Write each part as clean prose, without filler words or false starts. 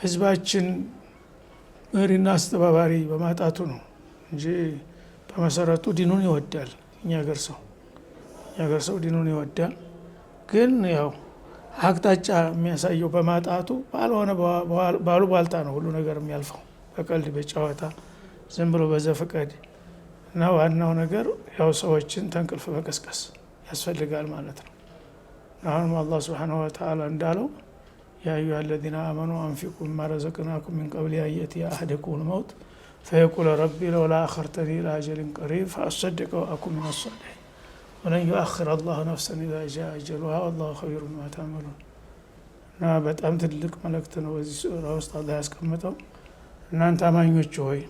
ህዝባችን መሪና አስተባባሪ በማጣቱ ነው እንጂ በመሰረቱ ዲኑን ይወዳል። እኛ ሀገር ሰው ዲኑን ይወዳል። ግን ያው አቅጣጫ የሚያሳየው በማጣቱ ባሉባልታ ነው ሁሉ ነገር የሚያልፈው፣ በቀልድ በጨዋታ ዝም ብሎ በዘፈቀድ እና ዋናው ነገር ያው ሰዎችን ተንቅልፍ መቀስቀስ ያስፈልጋል ማለት ነው። አሁንም አላህ ሱብሓነሁ ወተዓላ እንዳለው ያ አዩሀ አለዚነ አመኑ አንፊቁ ሚማ ረዘቅናኩም ሚን ቀብሊ አን የእቲየ አሐደኩሙል መውት ፈየቁለ ረቢ ለውላ አኸርተኒ ኢላ አጀሊን ቀሪብ ፈአሰድቀ ወአኩን ሚነ ሷሊሒን ወለን ዩአኺረ አላሁ ነፍሰን ኢዛ ጃአ አጀሉሃ ወላሁ ኸቢሩን ቢማ ተዕመሉን። እና በጣም ትልቅ መልእክት ነው በዚህ ሱራ ውስጥ አላህ ያስቀምጠው። እናንተ አማኞች ሆይ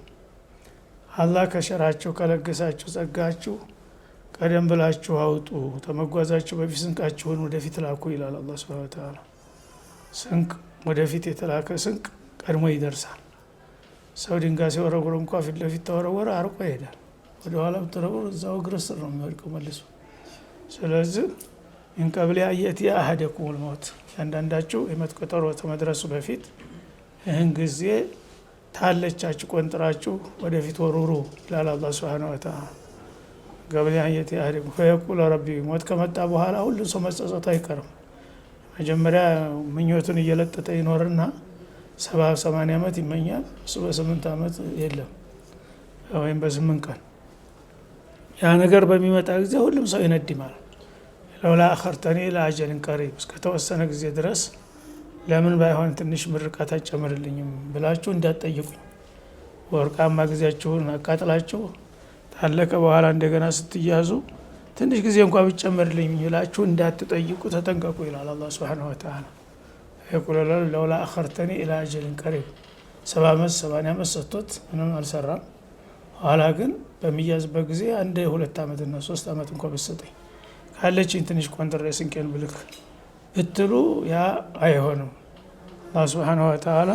አላህ ከሸራችሁ ከለገሳችሁ ጸጋችሁ ቀደም ብላችሁ አውጡ፣ ተመጓዛችሁ በፊት ስንቃችሁን ወደፊት ላኩ ይላል አላህ ሱብሓነሁ ወተዓላ። ስንቅ ወደፊት የተላከ ስንቅ ቀድሞ ይደርሳል። ሰው ድንጋይ ሲወረውር እንኳ ፊት ለፊት ተወረወረ አርቆ ይሄዳል። ወደ ኋላ ተወረወረ እዛው እግር ስር ነው የሚወድቀው መልሶ። ስለዚህ ሚን ቀብሊ አን የእቲየ አሐደኩሙል መውት፣ ያንዳንዳችሁ የሞት ቀጠሮ ከመድረሱ በፊት ይህን ጊዜ ታለቻችሁ ቆንጥራችሁ ወደፊት ወሩሩ ይላል አላህ ሱብሓነሁ ወተዓላ። ቀብሊ አን የእቲየ አሐደኩም ፈየቁለ ረቢ፣ ሞት ከመጣ በኋላ ሁሉም ሰው መጸጸቱ አይቀርም። መጀመሪያ ምኞቱን እየለጠጠ ይኖርና 70-80 ዓመት ይመኛል። እሱ በ8 ዓመት የለም ወይም በ8 ቀን ያ ነገር በሚመጣ ጊዜ ሁሉም ሰው ይነድማል። ለውላ አኸርተኒ ኢላ አጀሊን ቀሪብ፣ እስከተወሰነ ጊዜ ድረስ ለምን ባይሆን ትንሽ ምርቃት አጨምርልኝም ብላችሁ እንዳትጠይቁኝ። ወርቃማ ጊዜያችሁን አቃጥላችሁ ታለቀ በኋላ እንደገና ስትያዙ ትንሽ ጊዜ እንኳ ቢጨመርልኝ ይላችሁ እንዳትጠይቁ ተጠንቀቁ ይላል አላህ ሱብሓነሁ ወተዓላ። የቁል ለውላ አኸርተኒ ኢላ አጀሊን ቀሪብ፣ 70 ዓመት 80 ዓመት ሰጥቶት ምንም አልሰራም። ኋላ ግን በሚያዝበት ጊዜ 1-2 ዓመትና 3 ዓመት እንኳ ብትሰጠኝ ካለችኝ ትንሽ ቆንጥሬ ስንቄን ብልክ ብትሉ ያ አይሆንም። አላህ ሱብሓነሁ ወተዓላ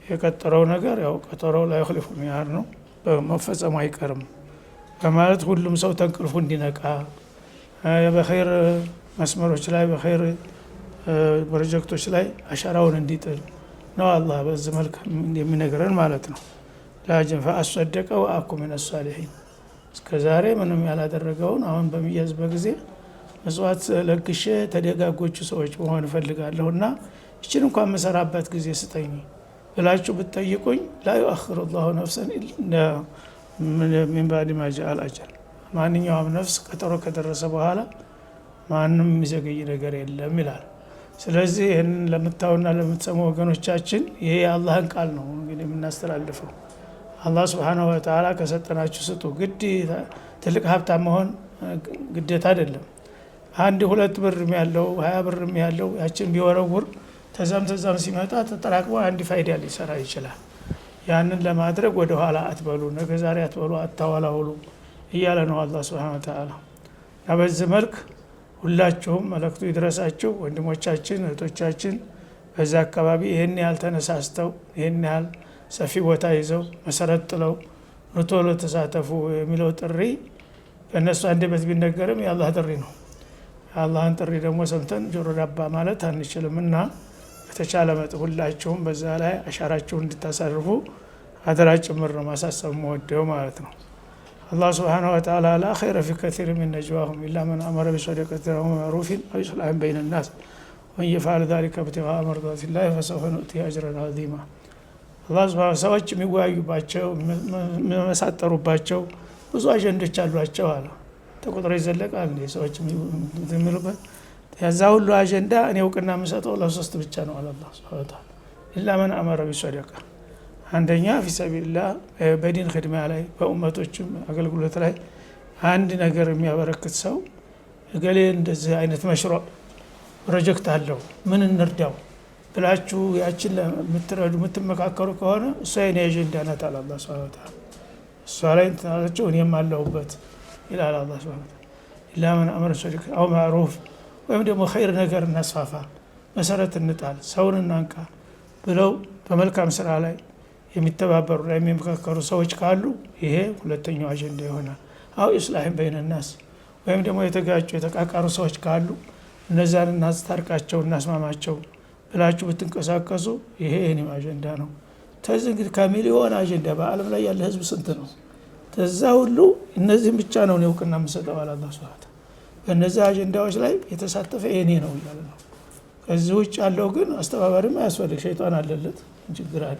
የቀጠረው ነገር ያው ቀጠሮው ላይ ኸሊፉ ሚያር ነው፣ በመፈጸሙ አይቀርም በማለት ሁሉም ሰው ተንቅልፉ እንዲነቃ በኸይር መስመሮች ላይ በኸይር ፕሮጀክቶች ላይ አሻራውን እንዲጥል ነው አላህ በዚህ መልክ የሚነግረን ማለት ነው። ላጅን ፈአሰደቀ ወአኩን ሚነ ሷሊሒን፣ እስከ ዛሬ ምንም ያላደረገውን አሁን በሚያዝበት ጊዜ መስዋዕት ለግሼ ተደጋጎቹ ሰዎች መሆን እፈልጋለሁና ይችን እንኳን መሰራበት ጊዜ ስጠኝ ብላችሁ ብትጠይቁኝ ላ ዩአኺሩ ላሁ ነፍሰን ሚን ባዕድ ማ ጃአል አጀል፣ ማንኛውም ነፍስ ቀጠሮ ከደረሰ በኋላ ማንም የሚዘገይ ነገር የለም ይላል። ስለዚህ ይህንን ለምታዩና ለምትሰሙ ወገኖቻችን ይሄ የአላህን ቃል ነው እንግዲህ የምናስተላልፈው። አላህ ሱብሓነሁ ወተዓላ ከሰጠናችሁ ስጡ። ግድ ትልቅ ሀብታም መሆን ግዴታ አይደለም። 1-2 ብርም ያለው 20 ብርም ያለው ያችን ቢወረውር ተዛም ሲመጣ ተጠራቅሞ አንድ ፋይዳ ሊሰራ ይችላል። ያንን ለማድረግ ወደ ኋላ አትበሉ፣ ነገ ዛሬ አትበሉ፣ አታወላውሉ እያለ ነው አላህ ሱብሓነሁ ወተዓላ። እና በዚህ መልክ ሁላችሁም መልእክቱ ይድረሳችሁ። ወንድሞቻችን እህቶቻችን በዛ አካባቢ ይህን ያህል ተነሳስተው ይህን ያህል ሰፊ ቦታ ይዘው መሰረት ጥለው ቶሎ ተሳተፉ የሚለው ጥሪ በእነሱ አንደበት ቢነገርም የአላህ ጥሪ ነው። የአላህን ጥሪ ደግሞ ሰምተን ጆሮ ዳባ ማለት አንችልም እና በተቻለ መጠን ሁላችሁም በዛ ላይ አሻራችሁን እንድታሳርፉ አደራ ጭምር ነው ማሳሰብ መወደው ማለት ነው። አላህ ሱብሓነሁ ወተዓላ ላ ኸይረ ፊ ከሲር ሚን ነጅዋሁም ኢላ መን አመረ ቢሰደቀቲን አው መዕሩፊን አው ኢስላሒን በይነ ናስ ወመን የፍዐል ዛሊከ ኢብቲጋአ መርዳቲላህ ፈሰውፈ ኑእቲህ አጅረን ዐዚማ። አላህ ሱብሓነሁ ሰዎች የሚወያዩባቸው የሚመሳጠሩባቸው ብዙ አጀንዶች አሏቸው አለ። ተቆጥሮ ይዘለቃል እንዴ ሰዎች የሚሉበት? ያዛ ሁሉ አጀንዳ እኔ እውቅና የምሰጠው ለሶስት ብቻ ነው አለ አላህ ሱብሓነሁ ወተዓላ። ኢላ መን አመረ ቢሰደቃ፣ አንደኛ ፊሰቢልላህ በዲን ኽድማ ላይ በኡመቶችም አገልግሎት ላይ አንድ ነገር የሚያበረክት ሰው እገሌ እንደዚህ አይነት መሽሩዕ ፕሮጀክት አለው ምን እንርዳው ብላችሁ ያችን ለምትረዱ የምትመካከሩ ከሆነ እሷ የኔ አጀንዳ ናት አለ አላህ ሱብሓነሁ ወተዓላ። እሷ ላይ እንትናቸው እኔም አለሁበት ይላል አላህ ሱብሓነሁ ወተዓላ። ኢላ መን አመረ ቢሰደቃ አው መዕሩፍ፣ ወይም ደግሞ ኸይር ነገር እናስፋፋ፣ መሰረት እንጣል፣ ሰውን እናንቃ ብለው በመልካም ስራ ላይ የሚተባበሩ ላይ የሚመካከሩ ሰዎች ካሉ ይሄ ሁለተኛው አጀንዳ ይሆናል። አው ኢስላሒን በይነ ናስ፣ ወይም ደግሞ የተጋጩ የተቃቃሩ ሰዎች ካሉ እነዛን እናስታርቃቸው እናስማማቸው ብላችሁ ብትንቀሳቀሱ ይሄ የኔም አጀንዳ ነው። ተዚህ እንግዲህ ከሚሊዮን አጀንዳ በአለም ላይ ያለ ህዝብ ስንት ነው? ተዛ ሁሉ እነዚህም ብቻ ነው እውቅና የምሰጠው አለ አላህ ሱብሓነሁ። በእነዚህ አጀንዳዎች ላይ የተሳተፈ የኔ ነው እያለ ነው። ከዚህ ውጭ ያለው ግን አስተባባሪም አያስፈልግ፣ ሸይጣን አለለት ችግር አለ።